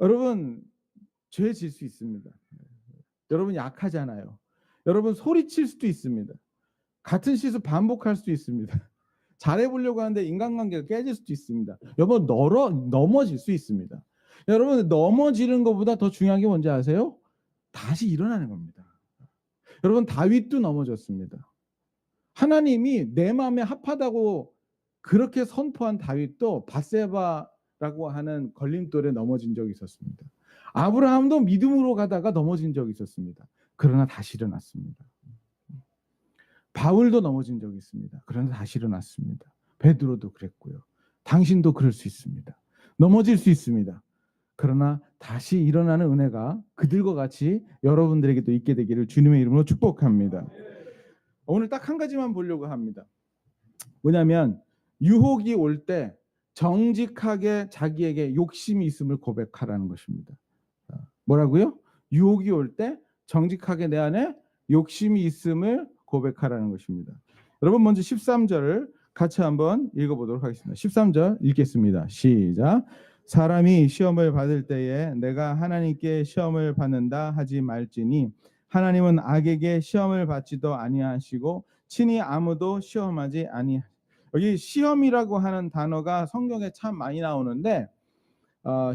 여러분 죄 질 수 있습니다. 여러분 약하잖아요. 여러분 소리칠 수도 있습니다. 같은 실수 반복할 수도 있습니다. 잘해보려고 하는데 인간관계가 깨질 수도 있습니다. 여러분 넘어질 수 있습니다. 여러분 넘어지는 것보다 더 중요한 게 뭔지 아세요? 다시 일어나는 겁니다. 여러분 다윗도 넘어졌습니다. 하나님이 내 마음에 합하다고 그렇게 선포한 다윗도 밧세바라고 하는 걸림돌에 넘어진 적이 있었습니다. 아브라함도 믿음으로 가다가 넘어진 적이 있었습니다. 그러나 다시 일어났습니다. 바울도 넘어진 적이 있습니다. 그러나 다시 일어났습니다. 베드로도 그랬고요. 당신도 그럴 수 있습니다. 넘어질 수 있습니다. 그러나 다시 일어나는 은혜가 그들과 같이 여러분들에게도 있게 되기를 주님의 이름으로 축복합니다. 오늘 딱 한 가지만 보려고 합니다. 뭐냐면 유혹이 올 때 정직하게 자기에게 욕심이 있음을 고백하라는 것입니다. 뭐라고요? 유혹이 올 때 정직하게 내 안에 욕심이 있음을 고백하라는 것입니다. 여러분 먼저 13절을 같이 한번 읽어보도록 하겠습니다. 13절 읽겠습니다. 시작. 사람이 시험을 받을 때에 내가 하나님께 시험을 받는다 하지 말지니 하나님은 악에게 시험을 받지도 아니하시고 친히 아무도 시험하지 아니. 여기 시험이라고 하는 단어가 성경에 참 많이 나오는데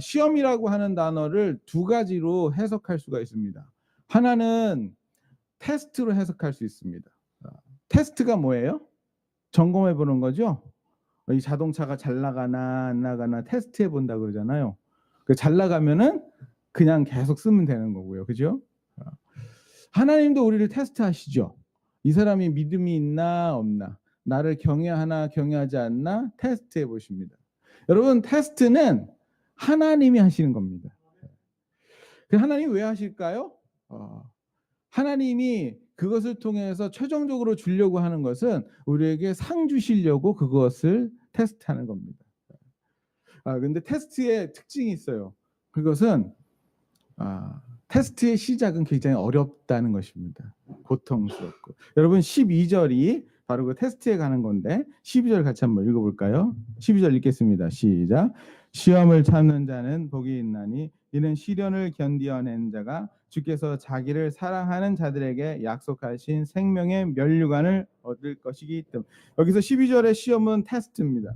시험이라고 하는 단어를 두 가지로 해석할 수가 있습니다. 하나는 테스트로 해석할 수 있습니다. 테스트가 뭐예요? 점검해 보는 거죠. 이 자동차가 잘 나가나 안 나가나 테스트해 본다 그러잖아요. 잘 나가면은 그냥 계속 쓰면 되는 거고요. 그죠? 하나님도 우리를 테스트하시죠. 이 사람이 믿음이 있나 없나, 나를 경외하나 경외하지 않나 테스트해 보십니다. 여러분 테스트는 하나님이 하시는 겁니다. 하나님이 왜 하실까요? 하나님이 그것을 통해서 최종적으로 주려고 하는 것은 우리에게 상 주시려고 그것을 테스트하는 겁니다. 근데 테스트의 특징이 있어요. 그것은 테스트의 시작은 굉장히 어렵다는 것입니다. 고통스럽고. 여러분 12절이 바로 그 테스트에 가는 건데 12절 같이 한번 읽어볼까요? 12절 읽겠습니다. 시작. 시험을 참는 자는 복이 있나니 이는 시련을 견디어낸 자가 주께서 자기를 사랑하는 자들에게 약속하신 생명의 면류관을 얻을 것이기 때문에. 여기서 12절의 시험은 테스트입니다.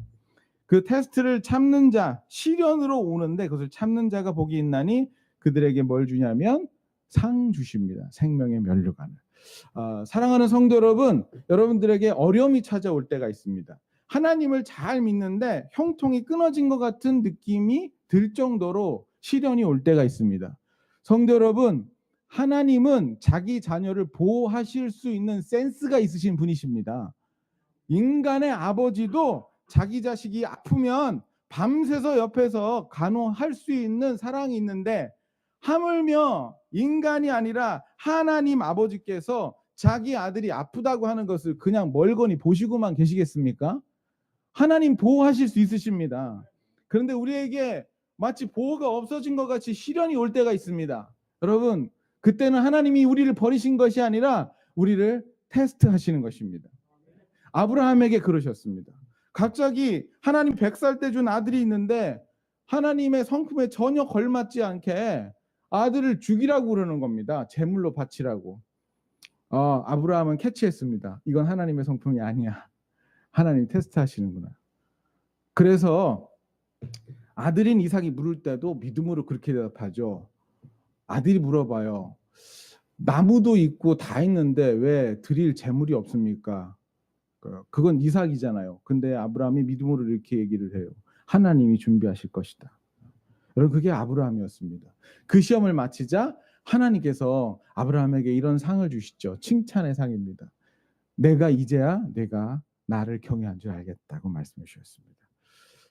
그 테스트를 참는 자, 시련으로 오는데 그것을 참는 자가 복이 있나니 그들에게 뭘 주냐면 상 주십니다. 생명의 면류관을. 사랑하는 성도 여러분, 여러분들에게 어려움이 찾아올 때가 있습니다. 하나님을 잘 믿는데 형통이 끊어진 것 같은 느낌이 들 정도로 시련이 올 때가 있습니다. 성도 여러분, 하나님은 자기 자녀를 보호하실 수 있는 센스가 있으신 분이십니다. 인간의 아버지도 자기 자식이 아프면 밤새서 옆에서 간호할 수 있는 사랑이 있는데 하물며 인간이 아니라 하나님 아버지께서 자기 아들이 아프다고 하는 것을 그냥 멀거니 보시고만 계시겠습니까? 하나님 보호하실 수 있으십니다. 그런데 우리에게 마치 보호가 없어진 것 같이 시련이 올 때가 있습니다. 여러분, 그때는 하나님이 우리를 버리신 것이 아니라 우리를 테스트하시는 것입니다. 아브라함에게 그러셨습니다. 갑자기 하나님 100살 때 준 아들이 있는데 하나님의 성품에 전혀 걸맞지 않게 아들을 죽이라고 그러는 겁니다. 제물로 바치라고. 아브라함은 캐치했습니다. 이건 하나님의 성품이 아니야. 하나님 테스트하시는구나. 그래서 아들인 이삭이 물을 때도 믿음으로 그렇게 대답하죠. 아들이 물어봐요. 나무도 있고 다 있는데 왜 드릴 제물이 없습니까? 그건 이삭이잖아요. 근데 아브라함이 믿음으로 이렇게 얘기를 해요. 하나님이 준비하실 것이다. 여러분 그게 아브라함이었습니다. 그 시험을 마치자 하나님께서 아브라함에게 이런 상을 주시죠. 칭찬의 상입니다. 내가 이제야 내가 나를 경외한 줄 알겠다고 말씀해 주셨습니다.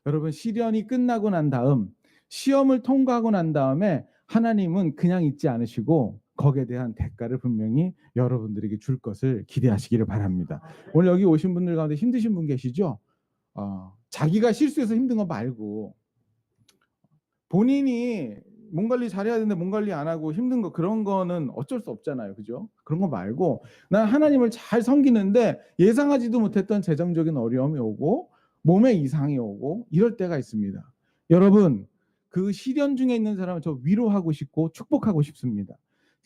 여러분 시련이 끝나고 난 다음 시험을 통과하고 난 다음에 하나님은 그냥 있지 않으시고 거기에 대한 대가를 분명히 여러분들에게 줄 것을 기대하시기를 바랍니다. 오늘 여기 오신 분들 가운데 힘드신 분 계시죠? 자기가 실수해서 힘든 거 말고 본인이 몸 관리 잘해야 되는데 몸 관리 안 하고 힘든 거 그런 거는 어쩔 수 없잖아요. 그죠? 그런 거 말고 난 하나님을 잘 섬기는데 예상하지도 못했던 재정적인 어려움이 오고 몸에 이상이 오고 이럴 때가 있습니다. 여러분 그 시련 중에 있는 사람을 저 위로하고 싶고 축복하고 싶습니다.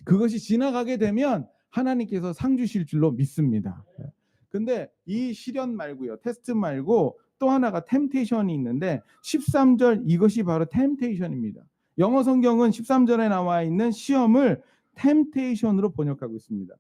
그것이 지나가게 되면 하나님께서 상 주실 줄로 믿습니다. 근데 이 시련 말고요, 테스트 말고 또 하나가 템테이션이 있는데 13절 이것이 바로 템테이션입니다. 영어 성경은 13절에 나와 있는 시험을 템테이션으로 번역하고 있습니다.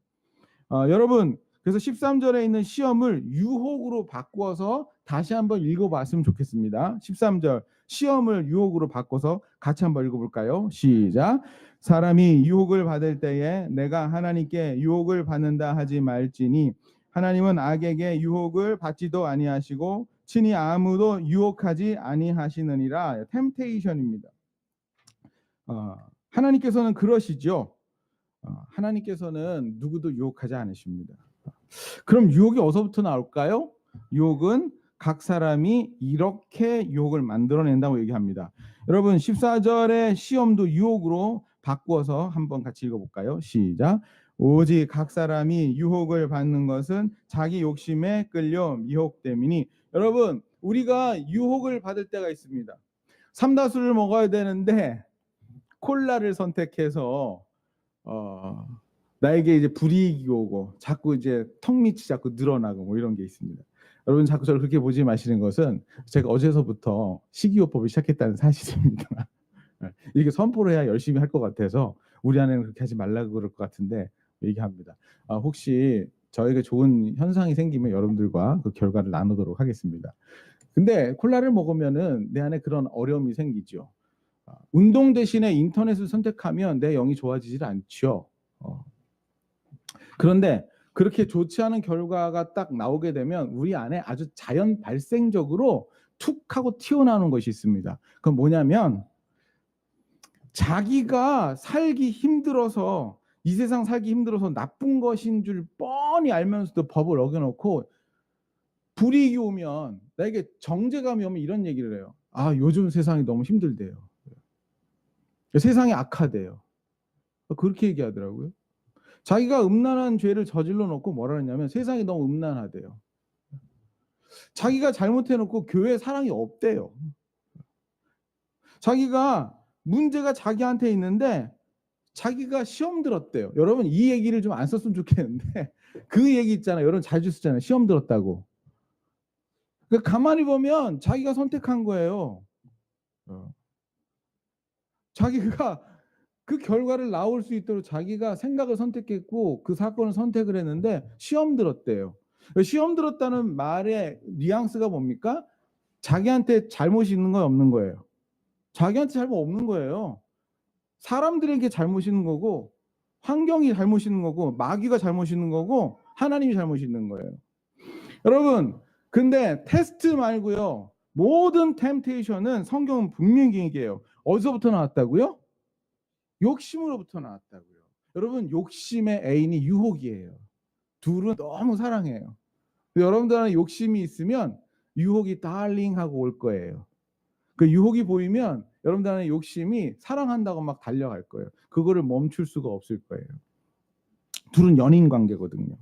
여러분, 그래서 13절에 있는 시험을 유혹으로 바꾸어서 다시 한번 읽어봤으면 좋겠습니다. 13절 시험을 유혹으로 바꿔서 같이 한번 읽어볼까요? 시작. 사람이 유혹을 받을 때에 내가 하나님께 유혹을 받는다 하지 말지니 하나님은 악에게 유혹을 받지도 아니하시고 친히 아무도 유혹하지 아니하시느니라. 템테이션입니다. 하나님께서는 그러시죠. 하나님께서는 누구도 유혹하지 않으십니다. 그럼 유혹이 어디서부터 나올까요? 유혹은 각 사람이 이렇게 유혹을 만들어낸다고 얘기합니다. 여러분 14절의 시험도 유혹으로 바꾸어서 한번 같이 읽어볼까요? 시작. 오직 각 사람이 유혹을 받는 것은 자기 욕심에 끌려 미혹됨이니. 여러분 우리가 유혹을 받을 때가 있습니다. 삼다수를 먹어야 되는데 콜라를 선택해서 나에게 이제 불이익이 오고 자꾸 이제 턱 밑이 자꾸 늘어나고 뭐 이런 게 있습니다. 여러분 자꾸 저를 그렇게 보지 마시는 것은 제가 어제서부터 식이요법을 시작했다는 사실입니다. 이렇게 선포를 해야 열심히 할 것 같아서 우리 아내는 그렇게 하지 말라고 그럴 것 같은데 얘기합니다. 혹시 저에게 좋은 현상이 생기면 여러분들과 그 결과를 나누도록 하겠습니다. 근데 콜라를 먹으면은 내 안에 그런 어려움이 생기죠. 운동 대신에 인터넷을 선택하면 내 영이 좋아지질 않죠. 그런데 그렇게 좋지 않은 결과가 딱 나오게 되면 우리 안에 아주 자연 발생적으로 툭 하고 튀어나오는 것이 있습니다. 그건 뭐냐면 자기가 살기 힘들어서 이 세상 살기 힘들어서 나쁜 것인 줄 뻔히 알면서도 법을 어겨놓고 불이익이 오면 나에게 정죄감이 오면 이런 얘기를 해요. 요즘 세상이 너무 힘들대요. 세상이 악하대요. 그렇게 얘기하더라고요. 자기가 음란한 죄를 저질러 놓고 뭐라 하냐면 세상이 너무 음란하대요. 자기가 잘못해 놓고 교회에 사랑이 없대요. 자기가 문제가 자기한테 있는데 자기가 시험 들었대요. 여러분 이 얘기를 좀 안 썼으면 좋겠는데 그 얘기 있잖아요. 여러분 자주 쓰잖아요. 시험 들었다고. 그러니까 가만히 보면 자기가 선택한 거예요. 자기가 그 결과를 나올 수 있도록 자기가 생각을 선택했고 그 사건을 선택을 했는데 시험 들었대요. 시험 들었다는 말의 뉘앙스가 뭡니까? 자기한테 잘못이 있는 건 없는 거예요. 자기한테 잘못 없는 거예요. 사람들에게 잘못이 있는 거고 환경이 잘못이 있는 거고 마귀가 잘못이 있는 거고 하나님이 잘못이 있는 거예요. 여러분 근데 테스트 말고요. 모든 템테이션은 성경은 분명히 얘기해요. 어디서부터 나왔다고요? 욕심으로부터 나왔다고요. 여러분 욕심의 애인이 유혹이에요. 둘은 너무 사랑해요. 여러분들 안에 욕심이 있으면 유혹이 달링하고 올 거예요. 그 유혹이 보이면 여러분들 안에 욕심이 사랑한다고 막 달려갈 거예요. 그거를 멈출 수가 없을 거예요. 둘은 연인 관계거든요.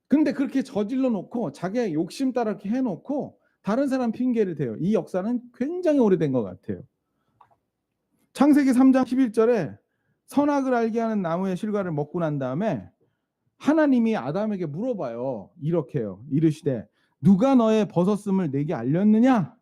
근데 그렇게 저질러 놓고 자기의 욕심 따라 이렇게 해놓고 다른 사람 핑계를 대요. 이 역사는 굉장히 오래된 것 같아요. 창세기 3장 11절에 선악을 알게 하는 나무의 실과를 먹고 난 다음에 하나님이 아담에게 물어봐요. 이렇게요. 이르시되 누가 너의 벗었음을 내게 알렸느냐?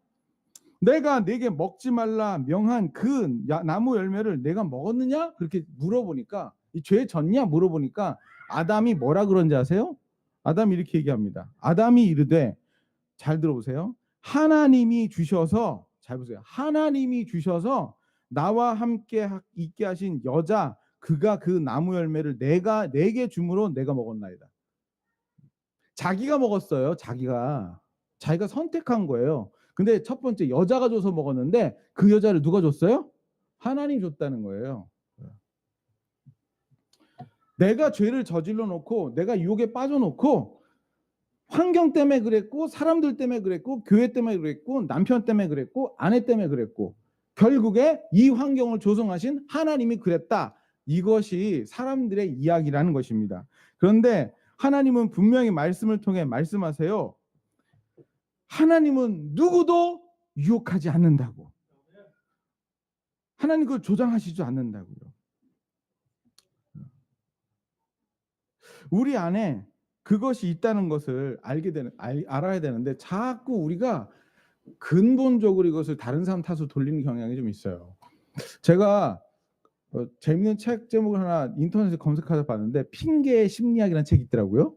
내가 내게 먹지 말라 명한 그 나무 열매를 내가 먹었느냐? 그렇게 물어보니까 이 죄 졌냐? 물어보니까 아담이 뭐라 그런지 아세요? 아담이 이렇게 얘기합니다. 아담이 이르되 잘 들어보세요. 하나님이 주셔서 잘 보세요. 하나님이 주셔서 나와 함께 있게 하신 여자 그가 그 나무 열매를 내게 줌으로 내가 먹었나이다. 자기가 먹었어요. 자기가 선택한 거예요. 근데 첫 번째 여자가 줘서 먹었는데 그 여자를 누가 줬어요? 하나님 줬다는 거예요. 내가 죄를 저질러 놓고 내가 유혹에 빠져 놓고 환경 때문에 그랬고 사람들 때문에 그랬고 교회 때문에 그랬고 남편 때문에 그랬고 아내 때문에 그랬고 결국에 이 환경을 조성하신 하나님이 그랬다. 이것이 사람들의 이야기라는 것입니다. 그런데 하나님은 분명히 말씀을 통해 말씀하세요. 하나님은 누구도 유혹하지 않는다고. 하나님 그걸 조장하시지 않는다고요. 우리 안에 그것이 있다는 것을 알아야 되는데 자꾸 우리가 근본적으로 이것을 다른 사람 탓으로 돌리는 경향이 좀 있어요. 제가 재밌는 책 제목을 하나 인터넷에 검색하다 봤는데 핑계의 심리학이라는 책이 있더라고요.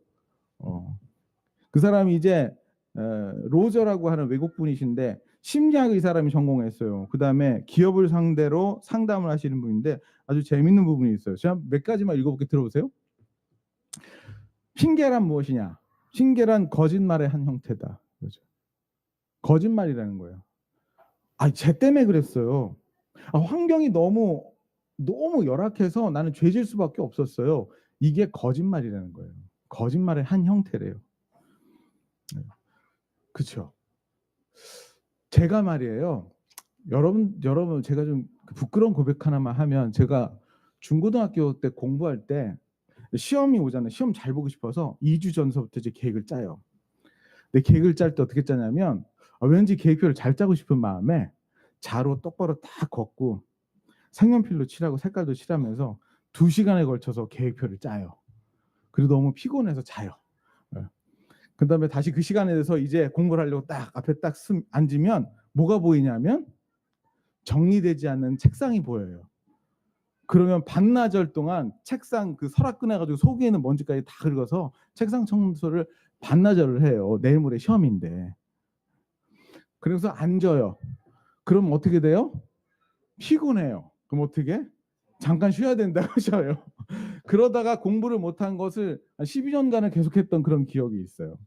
그 사람이 이제 로저라고 하는 외국 분이신데 심리학을 이 사람이 전공했어요. 그다음에 기업을 상대로 상담을 하시는 분인데 아주 재밌는 부분이 있어요. 제가 몇 가지만 읽어볼게 들어보세요. 핑계란 무엇이냐? 핑계란 거짓말의 한 형태다. 그렇죠? 거짓말이라는 거예요. 쟤 때문에 그랬어요. 환경이 너무 열악해서 나는 죄질 수밖에 없었어요. 이게 거짓말이라는 거예요. 거짓말의 한 형태래요. 그렇죠. 제가 말이에요. 여러분 제가 좀 부끄러운 고백 하나만 하면 제가 중고등학교 때 공부할 때 시험이 오잖아요. 시험 잘 보고 싶어서 2주 전서부터 이제 계획을 짜요. 근데 계획을 짤 때 어떻게 짜냐면 왠지 계획표를 잘 짜고 싶은 마음에 자로 똑바로 딱 걷고 색연필로 칠하고 색깔도 칠하면서 2시간에 걸쳐서 계획표를 짜요. 그리고 너무 피곤해서 자요. 그 다음에 다시 그 시간에 대해서 이제 공부를 하려고 딱 앞에 딱 앉으면 뭐가 보이냐면 정리되지 않는 책상이 보여요. 그러면 반나절 동안 책상 그 서랍 꺼내가지고 속에 있는 먼지까지 다 긁어서 책상 청소를 반나절을 해요. 내일 모레 시험인데. 그래서 앉아요. 그럼 어떻게 돼요? 피곤해요. 그럼 어떻게? 잠깐 쉬어야 된다고 하셔요. 그러다가 공부를 못한 것을 12년간을 계속했던 그런 기억이 있어요.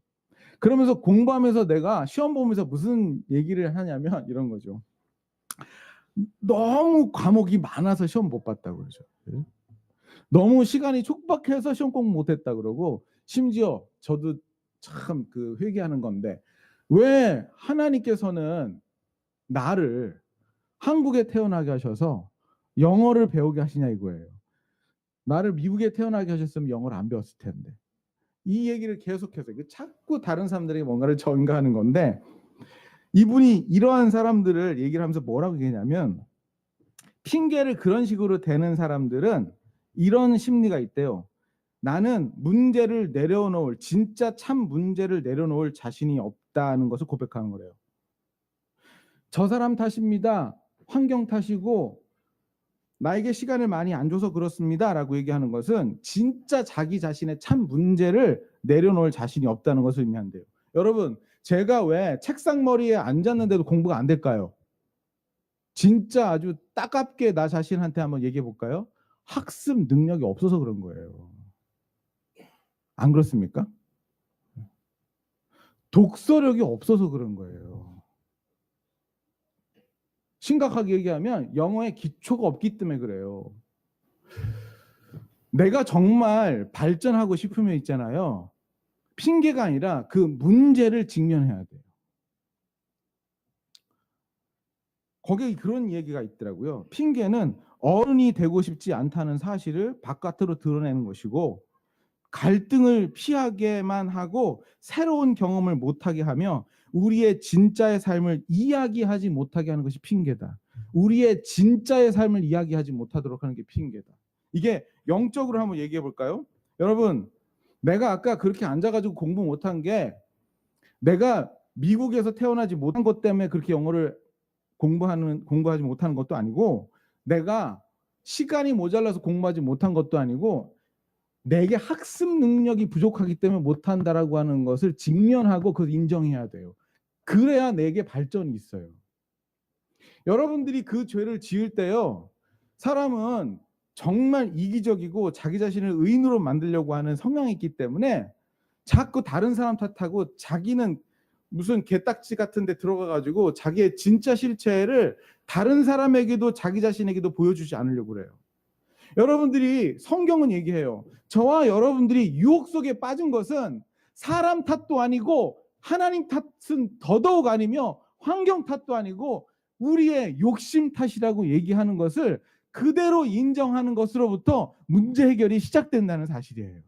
그러면서 공부하면서 내가 시험 보면서 무슨 얘기를 하냐면 이런 거죠. 너무 과목이 많아서 시험 못 봤다고 그러죠. 너무 시간이 촉박해서 시험 공부 못했다 그러고 심지어 저도 참 그 회개하는 건데 왜 하나님께서는 나를 한국에 태어나게 하셔서 영어를 배우게 하시냐 이거예요. 나를 미국에 태어나게 하셨으면 영어를 안 배웠을 텐데. 이 얘기를 계속해서 자꾸 다른 사람들이 뭔가를 전가하는 건데 이분이 이러한 사람들을 얘기를 하면서 뭐라고 얘기하냐면 핑계를 그런 식으로 대는 사람들은 이런 심리가 있대요. 나는 문제를 내려놓을 진짜 참 문제를 내려놓을 자신이 없다는 것을 고백하는 거래요. 저 사람 탓입니다. 환경 탓이고 나에게 시간을 많이 안 줘서 그렇습니다. 라고 얘기하는 것은 진짜 자기 자신의 참 문제를 내려놓을 자신이 없다는 것을 의미한대요. 여러분, 제가 왜 책상머리에 앉았는데도 공부가 안 될까요? 진짜 아주 따갑게 나 자신한테 한번 얘기해 볼까요? 학습 능력이 없어서 그런 거예요. 안 그렇습니까? 독서력이 없어서 그런 거예요. 심각하게 얘기하면 영어에 기초가 없기 때문에 그래요. 내가 정말 발전하고 싶으면 있잖아요. 핑계가 아니라 그 문제를 직면해야 돼요. 거기에 그런 얘기가 있더라고요. 핑계는 어른이 되고 싶지 않다는 사실을 바깥으로 드러내는 것이고 갈등을 피하게만 하고 새로운 경험을 못하게 하며 우리의 진짜의 삶을 이야기하지 못하게 하는 것이 핑계다. 우리의 진짜의 삶을 이야기하지 못하도록 하는 게 핑계다. 이게 영적으로 한번 얘기해 볼까요? 여러분, 내가 아까 그렇게 앉아가지고 공부 못한 게 내가 미국에서 태어나지 못한 것 때문에 그렇게 영어를 공부하지 못하는 것도 아니고 내가 시간이 모자라서 공부하지 못한 것도 아니고 내게 학습 능력이 부족하기 때문에 못한다라고 하는 것을 직면하고 그걸 인정해야 돼요. 그래야 내게 발전이 있어요. 여러분들이 그 죄를 지을 때요. 사람은 정말 이기적이고 자기 자신을 의인으로 만들려고 하는 성향이 있기 때문에 자꾸 다른 사람 탓하고 자기는 무슨 개딱지 같은 데 들어가 가지고 자기의 진짜 실체를 다른 사람에게도 자기 자신에게도 보여주지 않으려고 그래요. 여러분들이 성경은 얘기해요. 저와 여러분들이 유혹 속에 빠진 것은 사람 탓도 아니고 하나님 탓은 더더욱 아니며 환경 탓도 아니고 우리의 욕심 탓이라고 얘기하는 것을 그대로 인정하는 것으로부터 문제 해결이 시작된다는 사실이에요.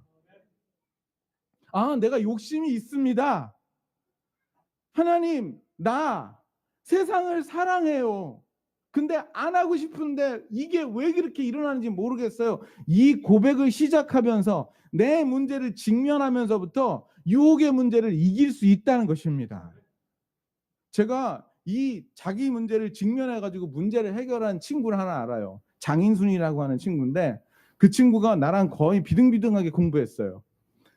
내가 욕심이 있습니다. 하나님, 나 세상을 사랑해요. 근데 안 하고 싶은데 이게 왜 그렇게 일어나는지 모르겠어요. 이 고백을 시작하면서 내 문제를 직면하면서부터 유혹의 문제를 이길 수 있다는 것입니다. 제가 이 자기 문제를 직면해 가지고 문제를 해결한 친구를 하나 알아요. 장인순이라고 하는 친구인데 그 친구가 나랑 거의 비등비등하게 공부했어요.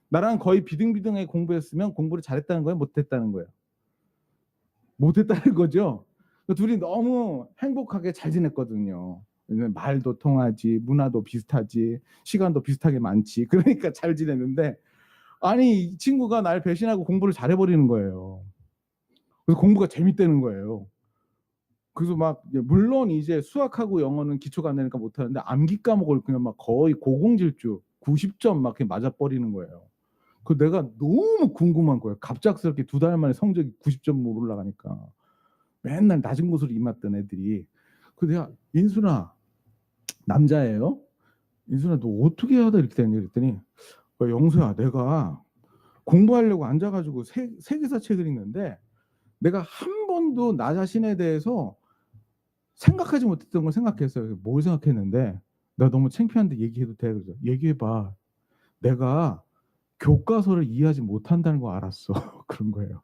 나랑 거의 비등비등하게 공부했으면 공부를 잘했다는 거예요, 못했다는 거예요? 못했다는 거죠. 둘이 너무 행복하게 잘 지냈거든요. 말도 통하지, 문화도 비슷하지, 시간도 비슷하게 많지. 그러니까 잘 지냈는데 아니 이 친구가 날 배신하고 공부를 잘해버리는 거예요. 그래서 공부가 재밌다는 거예요. 그래서 막 물론 이제 수학하고 영어는 기초가 안 되니까 못하는데 암기 과목을 그냥 막 거의 고공질주 90점 막 이렇게 맞아버리는 거예요. 그 내가 너무 궁금한 거예요. 갑작스럽게 2달 만에 성적이 90점 못 올라가니까 맨날 낮은 곳으로 임했던 애들이. 그 내가 인순아 남자예요? 인순아 너 어떻게 하다 이렇게 됐냐 그랬더니 영수야 내가 공부하려고 앉아가지고 세계사 책을 읽는데 내가 한 번도 나 자신에 대해서 생각하지 못했던 걸 생각했어요. 뭘 생각했는데 나 너무 창피한데 얘기해도 돼? 그래서 얘기해봐. 내가 교과서를 이해하지 못한다는 거 알았어. 그런 거예요.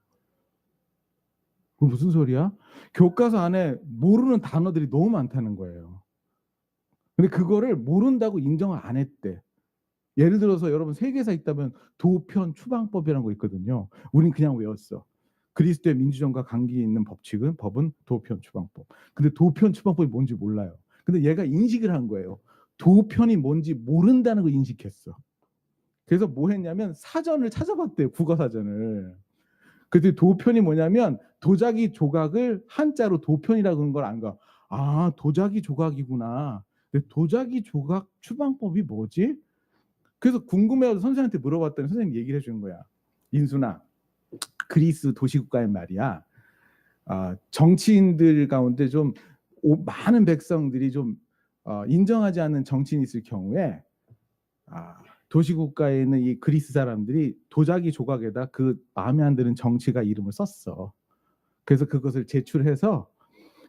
그 무슨 소리야? 교과서 안에 모르는 단어들이 너무 많다는 거예요. 근데 그거를 모른다고 인정을 안 했대. 예를 들어서 여러분 세계사 있다면 도편 추방법이라는 거 있거든요. 우린 그냥 외웠어. 그리스도의 민주정과 관계 있는 법은 도편 추방법. 근데 도편 추방법이 뭔지 몰라요. 근데 얘가 인식을 한 거예요. 도편이 뭔지 모른다는 걸 인식했어. 그래서 뭐 했냐면 사전을 찾아봤대요. 국어사전을. 그때 도편이 뭐냐면 도자기 조각을 한자로 도편이라고 하는 걸 안 가. 아, 도자기 조각이구나. 근데 도자기 조각 추방법이 뭐지? 그래서 궁금해서 선생님한테 물어봤더니 선생님이 얘기를 해주는 거야. 인순아, 그리스 도시국가의 말이야. 정치인들 가운데 좀 많은 백성들이 좀 인정하지 않는 정치인이 있을 경우에 도시국가에 있는 이 그리스 사람들이 도자기 조각에다 그 마음에 안 드는 정치가 이름을 썼어. 그래서 그것을 제출해서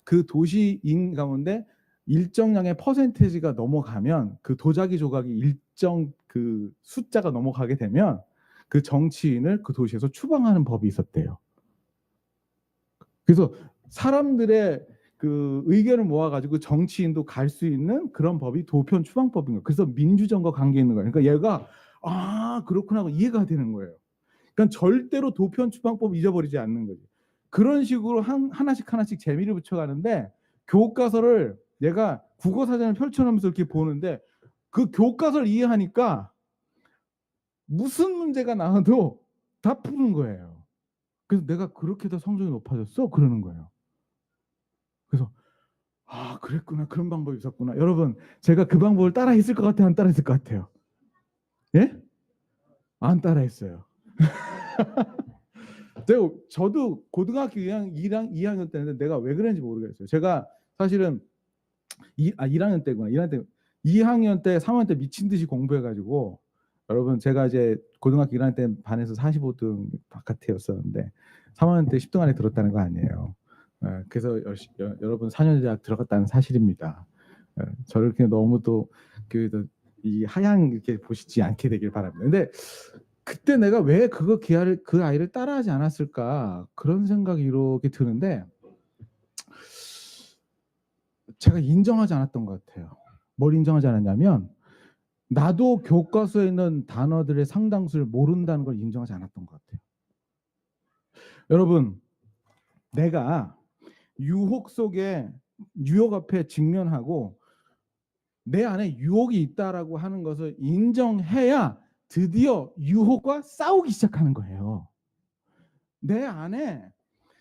그 도시인 가운데 일정량의 퍼센테이지가 넘어가면 그 도자기 조각이 일정 그 숫자가 넘어가게 되면 그 정치인을 그 도시에서 추방하는 법이 있었대요. 그래서 사람들의 그 의견을 모아가지고 정치인도 갈 수 있는 그런 법이 도편 추방법인 거예요. 그래서 민주정과 관계 있는 거예요. 그러니까 얘가 그렇구나 하고 이해가 되는 거예요. 그러니까 절대로 도편 추방법 잊어버리지 않는 거지. 그런 식으로 하나씩 재미를 붙여가는데 교과서를 얘가 국어사전을 펼쳐놓으면서 이렇게 보는데 그 교과서를 이해하니까 무슨 문제가 나와도 다 푸는 거예요. 그래서 내가 그렇게 더 성적이 높아졌어? 그러는 거예요. 그래서 그랬구나. 그런 방법이 있었구나. 여러분 제가 그 방법을 따라 했을 것 같아요? 안 따라 했을 것 같아요? 예? 안 따라 했어요. 저도 고등학교 2학년 때인데 내가 왜 그랬는지 모르겠어요. 제가 사실은 1학년 때구나. 2학년 때 3학년 때 미친 듯이 공부해가지고 여러분 제가 이제 고등학교 1학년 때 반에서 45등 바깥이었었는데 3학년 때 10등 안에 들었다는 거 아니에요. 그래서 여러분 4년 대학 들어갔다는 사실입니다. 저를 이렇게 너무 또 이 하향 이렇게 보시지 않게 되길 바랍니다. 근데 그때 내가 왜 그 아이를 따라하지 않았을까 그런 생각이 이렇게 드는데 제가 인정하지 않았던 것 같아요. 뭘 인정하지 않았냐면 나도 교과서에 있는 단어들의 상당수를 모른다는 걸 인정하지 않았던 것 같아요. 여러분 내가 유혹 앞에 직면하고 내 안에 유혹이 있다라고 하는 것을 인정해야 드디어 유혹과 싸우기 시작하는 거예요. 내 안에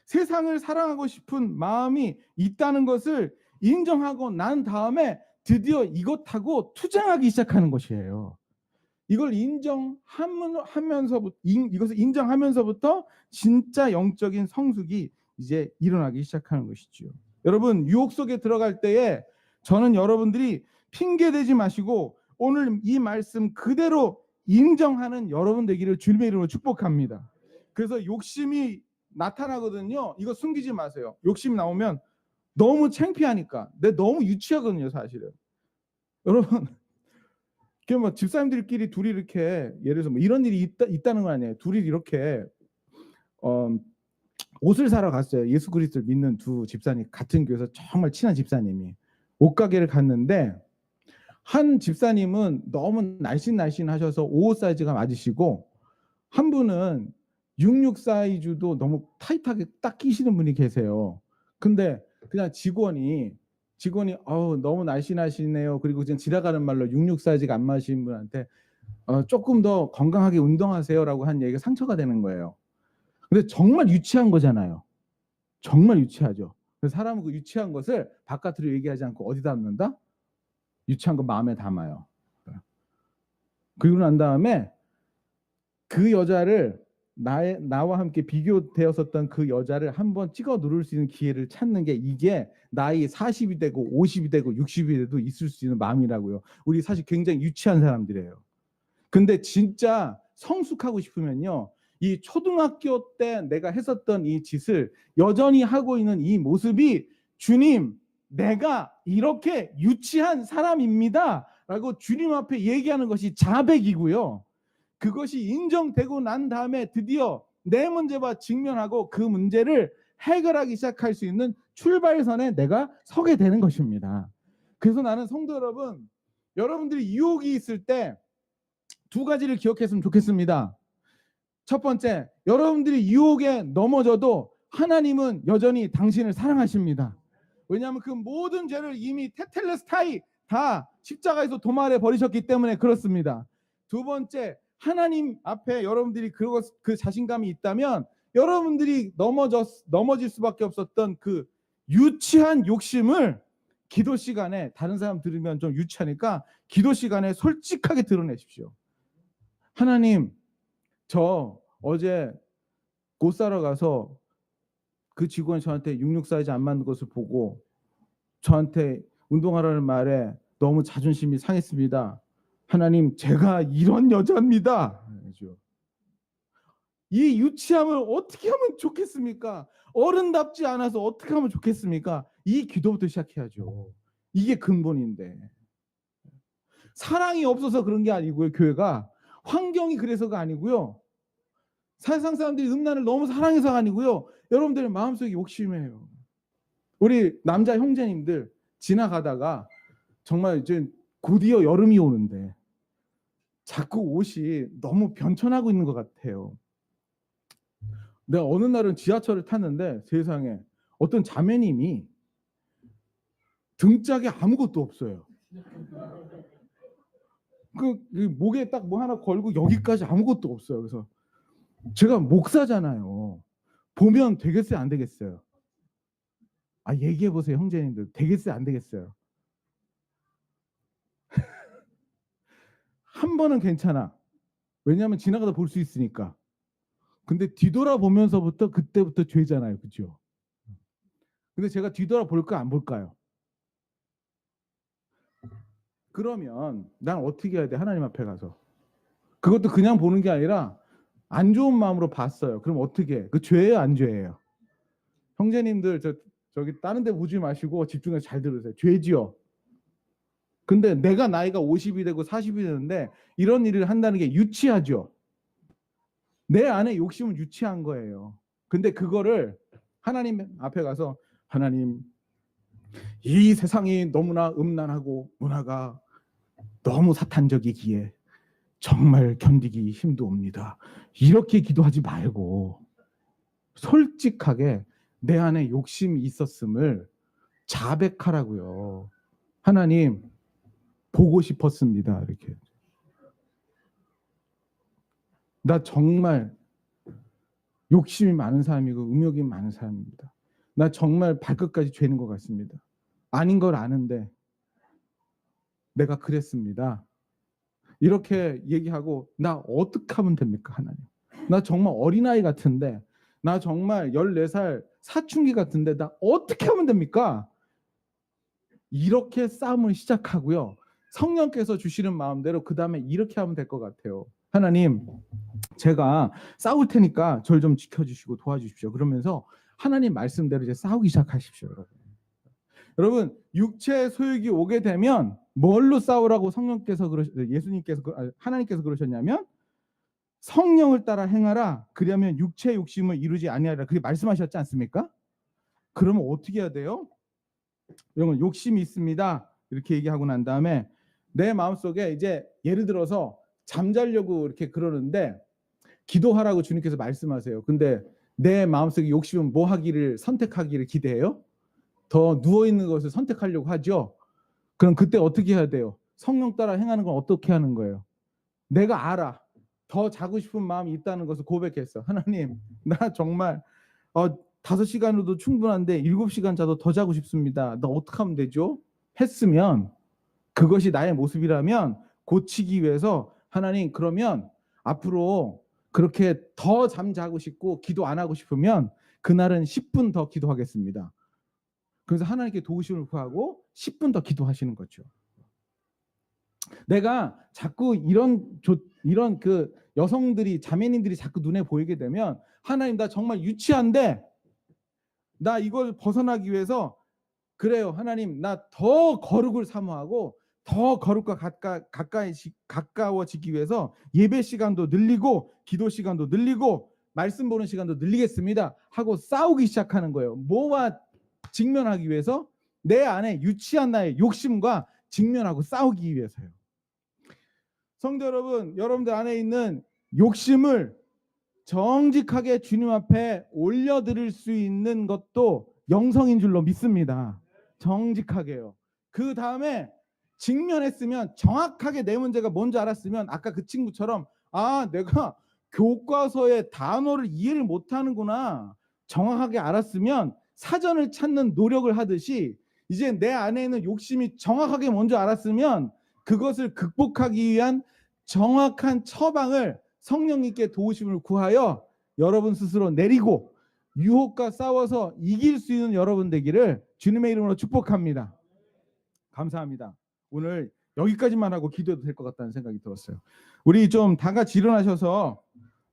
세상을 사랑하고 싶은 마음이 있다는 것을 인정하고 난 다음에 드디어 이것하고 투쟁하기 시작하는 것이에요. 이걸 이것을 인정하면서부터 진짜 영적인 성숙이 이제 일어나기 시작하는 것이죠. 여러분 유혹 속에 들어갈 때에 저는 여러분들이 핑계대지 마시고 오늘 이 말씀 그대로 인정하는 여러분 되기를 주님의 이름으로 축복합니다. 그래서 욕심이 나타나거든요. 이거 숨기지 마세요. 욕심 나오면 너무 창피하니까. 내 너무 유치하거든요, 사실은. 여러분, 그 뭐 집사님들끼리 둘이 이렇게 예를 들어서 뭐 이런 일이 있다는 거 아니에요. 둘이 이렇게 옷을 사러 갔어요. 예수 그리스도를 믿는 두 집사님, 같은 교회에서 정말 친한 집사님이 옷가게를 갔는데, 한 집사님은 너무 날씬하셔서 55 사이즈가 맞으시고, 한 분은 66 사이즈도 너무 타이트하게 딱 끼시는 분이 계세요. 근데 그냥 직원이 너무 날씬하시네요. 그리고 그냥 지나가는 말로 66 사이즈가 안 맞으신 분한테 조금 더 건강하게 운동하세요라고 한 얘기가 상처가 되는 거예요. 근데 정말 유치한 거잖아요. 정말 유치하죠. 그래서 사람은 그 유치한 것을 바깥으로 얘기하지 않고 어디다 담는다? 유치한 거 마음에 담아요. 그리고 난 다음에 그 여자를 나와 함께 비교되었었던 그 여자를 한번 찍어 누를 수 있는 기회를 찾는 게, 이게 나이 40이 되고 50이 되고 60이 돼도 있을 수 있는 마음이라고요. 우리 사실 굉장히 유치한 사람들이에요. 근데 진짜 성숙하고 싶으면요, 이 초등학교 때 내가 했었던 이 짓을 여전히 하고 있는 이 모습이, 주님, 내가 이렇게 유치한 사람입니다 라고 주님 앞에 얘기하는 것이 자백이고요. 그것이 인정되고 난 다음에 드디어 내 문제와 직면하고 그 문제를 해결하기 시작할 수 있는 출발선에 내가 서게 되는 것입니다. 그래서 나는 성도 여러분, 여러분들이 유혹이 있을 때 두 가지를 기억했으면 좋겠습니다. 첫 번째, 여러분들이 유혹에 넘어져도 하나님은 여전히 당신을 사랑하십니다. 왜냐하면 그 모든 죄를 이미 테텔레스타이 다 십자가에서 도말해 버리셨기 때문에 그렇습니다. 두 번째, 하나님 앞에 여러분들이 그 자신감이 있다면, 여러분들이 넘어질 수밖에 없었던 그 유치한 욕심을 기도 시간에, 다른 사람 들으면 좀 유치하니까 기도 시간에 솔직하게 드러내십시오. 하나님, 저 어제 옷 사러 가서 그 직원이 저한테 66 사이즈 안 맞는 것을 보고 저한테 운동하라는 말에 너무 자존심이 상했습니다. 하나님, 제가 이런 여자입니다. 이 유치함을 어떻게 하면 좋겠습니까? 어른답지 않아서 어떻게 하면 좋겠습니까? 이 기도부터 시작해야죠. 이게 근본인데. 사랑이 없어서 그런 게 아니고요, 교회가. 환경이 그래서가 아니고요. 세상 사람들이 음란을 너무 사랑해서가 아니고요. 여러분들의 마음속에 욕심이에요. 우리 남자 형제님들 지나가다가 정말 이제 곧이어 여름이 오는데 자꾸 옷이 너무 변천하고 있는 것 같아요. 내가 어느 날은 지하철을 탔는데 세상에 어떤 자매님이 등짝에 아무것도 없어요. 그 목에 딱 뭐 하나 걸고 여기까지 아무것도 없어요. 그래서 제가 목사잖아요. 보면 되겠어요, 안 되겠어요? 얘기해 보세요, 형제님들. 되겠어요, 안 되겠어요? 한 번은 괜찮아. 왜냐하면 지나가다 볼 수 있으니까. 근데 뒤돌아보면서부터 그때부터 죄잖아요, 그렇죠? 근데 제가 뒤돌아볼까 안 볼까요? 그러면 난 어떻게 해야 돼? 하나님 앞에 가서. 그것도 그냥 보는 게 아니라 안 좋은 마음으로 봤어요. 그럼 어떻게 해? 그 죄예요, 안 죄예요? 형제님들, 저기 다른 데 보지 마시고 집중해서 잘 들으세요. 죄지요. 근데 내가 나이가 50이 되고 40이 되는데 이런 일을 한다는 게 유치하죠. 내 안에 욕심은 유치한 거예요. 근데 그거를 하나님 앞에 가서, 하나님, 이 세상이 너무나 음란하고 문화가 너무 사탄적이기에 정말 견디기 힘도 옵니다. 이렇게 기도하지 말고 솔직하게 내 안에 욕심이 있었음을 자백하라고요. 하나님, 보고 싶었습니다. 이렇게. 나 정말 욕심이 많은 사람이고 음욕이 많은 사람입니다. 나 정말 발끝까지 죄는 것 같습니다. 아닌 걸 아는데 내가 그랬습니다. 이렇게 얘기하고, 나 어떻게 하면 됩니까, 하나님? 나 정말 어린아이 같은데, 나 정말 14살 사춘기 같은데 나 어떻게 하면 됩니까? 이렇게 싸움을 시작하고요. 성령께서 주시는 마음대로 그 다음에 이렇게 하면 될 것 같아요. 하나님, 제가 싸울 테니까 저를 좀 지켜주시고 도와주십시오. 그러면서 하나님 말씀대로 이제 싸우기 시작하십시오, 여러분. 여러분 육체 소욕이 오게 되면 뭘로 싸우라고 예수님께서 하나님께서 그러셨냐면 성령을 따라 행하라. 그러면 육체의 욕심을 이루지 아니하리라. 그렇게 말씀하셨지 않습니까? 그러면 어떻게 해야 돼요? 여러분 욕심이 있습니다. 이렇게 얘기하고 난 다음에 내 마음속에 이제 예를 들어서 잠자려고 이렇게 그러는데 기도하라고 주님께서 말씀하세요. 근데 내 마음속에 욕심은 뭐 하기를 선택하기를 기대해요? 더 누워있는 것을 선택하려고 하죠. 그럼 그때 어떻게 해야 돼요? 성령 따라 행하는 건 어떻게 하는 거예요? 내가 알아. 더 자고 싶은 마음이 있다는 것을 고백했어. 하나님, 나 정말 5시간으로도 충분한데 7시간 자도 더 자고 싶습니다. 나 어떻게 하면 되죠? 했으면 그것이 나의 모습이라면 고치기 위해서 하나님 그러면 앞으로 그렇게 더 잠자고 싶고 기도 안 하고 싶으면 그날은 10분 더 기도하겠습니다. 그래서 하나님께 도우심을 구하고 10분 더 기도하시는 거죠. 내가 자꾸 이런 그 여성들이 자매님들이 자꾸 눈에 보이게 되면 하나님 나 정말 유치한데 나 이걸 벗어나기 위해서 그래요. 하나님 나 더 거룩을 사모하고 더 거룩과 가까워지기 위해서 예배 시간도 늘리고 기도 시간도 늘리고 말씀 보는 시간도 늘리겠습니다 하고 싸우기 시작하는 거예요. 뭐와 직면하기 위해서? 내 안에 유치한 나의 욕심과 직면하고 싸우기 위해서요. 성도 여러분, 여러분들 안에 있는 욕심을 정직하게 주님 앞에 올려드릴 수 있는 것도 영성인 줄로 믿습니다. 정직하게요. 그 다음에 직면했으면 정확하게 내 문제가 뭔지 알았으면 아까 그 친구처럼 내가 교과서의 단어를 이해를 못하는구나 정확하게 알았으면 사전을 찾는 노력을 하듯이 이제 내 안에 있는 욕심이 정확하게 뭔지 알았으면 그것을 극복하기 위한 정확한 처방을 성령님께 도우심을 구하여 여러분 스스로 내리고 유혹과 싸워서 이길 수 있는 여러분 되기를 주님의 이름으로 축복합니다. 감사합니다. 오늘 여기까지만 하고 기도해도 될 것 같다는 생각이 들었어요. 우리 좀 다 같이 일어나셔서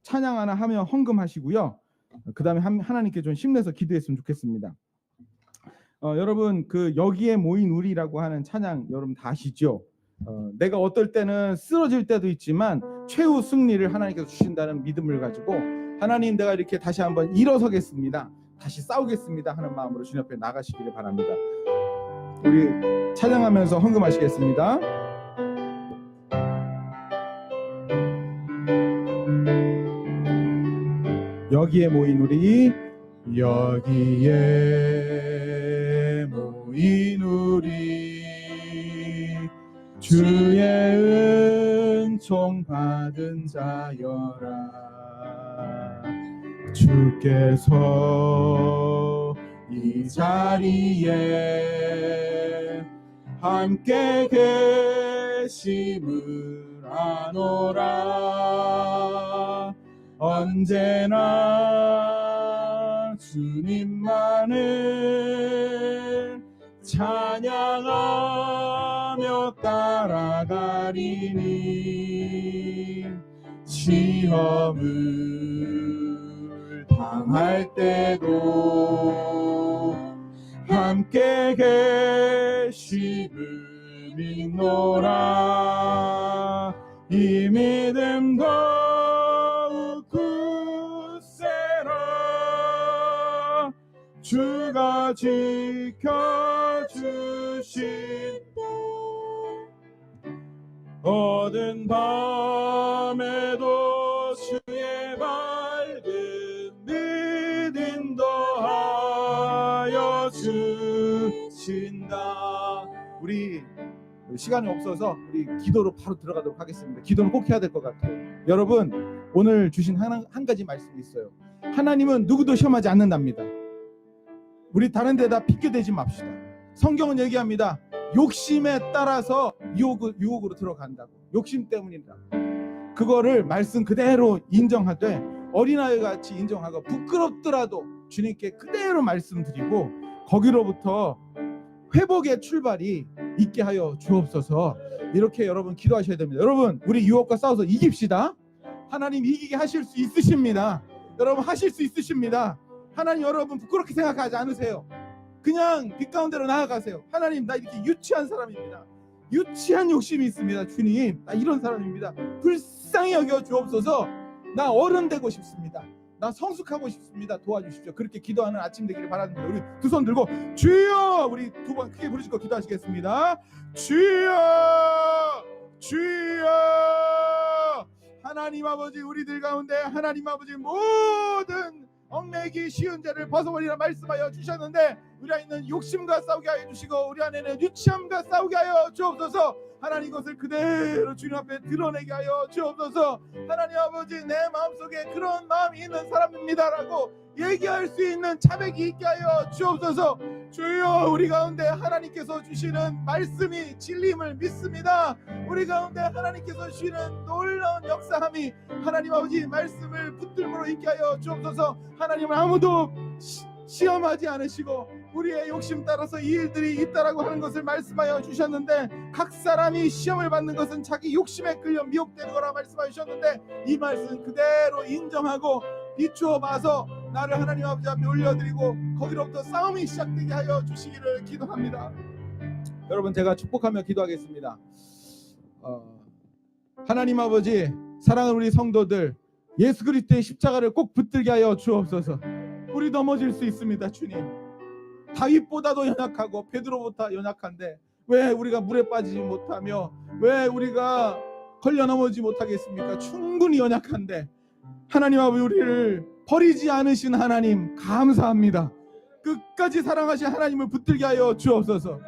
찬양 하나 하며 헌금하시고요. 그 다음에 하나님께 좀 힘내서 기도했으면 좋겠습니다. 여러분 그 여기에 모인 우리라고 하는 찬양 여러분 다 아시죠? 내가 어떨 때는 쓰러질 때도 있지만 최후 승리를 하나님께서 주신다는 믿음을 가지고 하나님 내가 이렇게 다시 한번 일어서겠습니다. 다시 싸우겠습니다 하는 마음으로 주님 앞에 나가시기를 바랍니다. 우리 찬양하면서 헌금하시겠습니다. 여기에 모인 우리 여기에 모인 우리 주의 은총 받은 자여라. 주께서 이 자리에 함께 계심을 아노라. 언제나 주님만을 찬양하며 따라가리니 시험을 당할 때도 함께 계심을 믿노라. 이 믿음 더욱 굳세라. 주가 지켜주신 어두운 밤에도 주의 밝은 믿음 더하여 주신다. 우리 시간이 없어서 우리 기도로 바로 들어가도록 하겠습니다. 기도는 꼭 해야 될 것 같아요. 여러분 오늘 주신 한 가지 말씀이 있어요. 하나님은 누구도 시험하지 않는답니다. 우리 다른 데다 핑계대지 맙시다. 성경은 얘기합니다. 욕심에 따라서 유혹으로 들어간다고. 욕심 때문이다. 그거를 말씀 그대로 인정하되 어린아이같이 인정하고 부끄럽더라도 주님께 그대로 말씀드리고 거기로부터 회복의 출발이 있게 하여 주옵소서. 이렇게 여러분 기도하셔야 됩니다. 여러분 우리 유혹과 싸워서 이깁시다. 하나님 이기게 하실 수 있으십니다. 여러분 하실 수 있으십니다. 하나님 여러분 부끄럽게 생각하지 않으세요. 그냥 빛 가운데로 나아가세요. 하나님, 나 이렇게 유치한 사람입니다. 유치한 욕심이 있습니다. 주님, 나 이런 사람입니다. 불쌍히 여겨 주옵소서. 나 어른 되고 싶습니다. 나 성숙하고 싶습니다. 도와주십시오. 그렇게 기도하는 아침 되기를 바랍니다. 우리 두 손 들고 주여, 우리 두 번 크게 부르시고 기도하시겠습니다. 주여, 주여. 하나님 아버지, 우리들 가운데 하나님 아버지 모든 얽매이기 쉬운 죄를 벗어버리라 말씀하여 주셨는데, 우리 안에 있는 욕심과 싸우게 하여 주시고 우리 안에는 유치함과 싸우게 하여 주옵소서. 하나님, 이것을 그대로 주님 앞에 드러내게 하여 주옵소서. 하나님 아버지, 내 마음속에 그런 마음이 있는 사람입니다라고 얘기할 수 있는 자백이 있게 하여 주옵소서. 주여, 우리 가운데 하나님께서 주시는 말씀이 진리임을 믿습니다. 우리 가운데 하나님께서 주시는 놀라운 역사함이 하나님 아버지 말씀을 붙들므로 있게 하여 주옵소서. 하나님은 아무도 시험하지 않으시고 우리의 욕심 따라서 이 일들이 있다라고 하는 것을 말씀하여 주셨는데, 각 사람이 시험을 받는 것은 자기 욕심에 끌려 미혹되는 거라 말씀하여 주셨는데, 이 말씀 그대로 인정하고 비추어 봐서 나를 하나님 아버지 앞에 올려드리고 거기로부터 싸움이 시작되게 하여 주시기를 기도합니다. 여러분, 제가 축복하며 기도하겠습니다. 하나님 아버지, 사랑하는 우리 성도들, 예수 그리스도의 십자가를 꼭 붙들게 하여 주옵소서. 우리 넘어질 수 있습니다. 주님, 다윗보다도 연약하고 베드로보다 연약한데 왜 우리가 물에 빠지지 못하며 왜 우리가 걸려 넘어지지 못하겠습니까? 충분히 연약한데 하나님 아버지, 우리를 버리지 않으신 하나님 감사합니다. 끝까지 사랑하신 하나님을 붙들게 하여 주옵소서.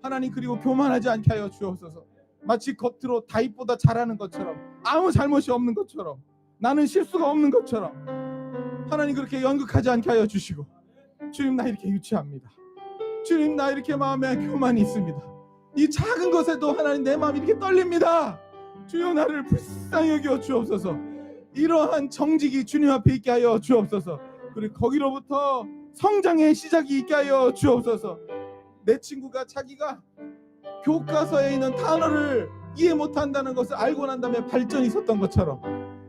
하나님, 그리고 교만하지 않게 하여 주옵소서. 마치 겉으로 다윗보다 잘하는 것처럼, 아무 잘못이 없는 것처럼, 나는 실수가 없는 것처럼 하나님 그렇게 연극하지 않게 하여 주시고, 주님, 나 이렇게 유치합니다. 주님, 나 이렇게 마음에 교만이 있습니다. 이 작은 것에도 하나님 내 마음이 이렇게 떨립니다. 주여, 나를 불쌍히 여겨 주옵소서. 이러한 정직이 주님 앞에 있게 하여 주옵소서. 그리고 거기로부터 성장의 시작이 있게 하여 주옵소서. 내 친구가 자기가 교과서에 있는 단어를 이해 못한다는 것을 알고 난 다음에 발전이 있었던 것처럼,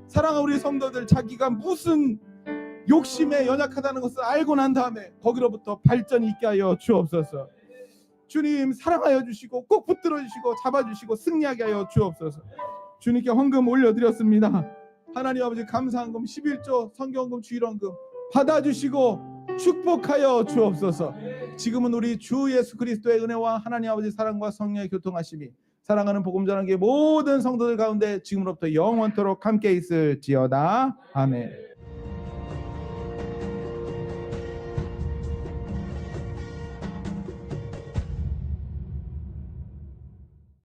사랑하는 우리 성도들, 자기가 무슨 욕심에 연약하다는 것을 알고 난 다음에 거기로부터 발전이 있게 하여 주옵소서. 주님, 사랑하여 주시고 꼭 붙들어 주시고 잡아주시고 승리하게 하여 주옵소서. 주님께 헌금 올려드렸습니다. 하나님 아버지, 감사헌금 11조 성경헌금 주일헌금 받아주시고 축복하여 주옵소서. 지금은 우리 주 예수 그리스도의 은혜와 하나님 아버지 사랑과 성령의 교통하심이 사랑하는 복음 전하기의 모든 성도들 가운데 지금으로부터 영원토록 함께 있을지어다. 아멘.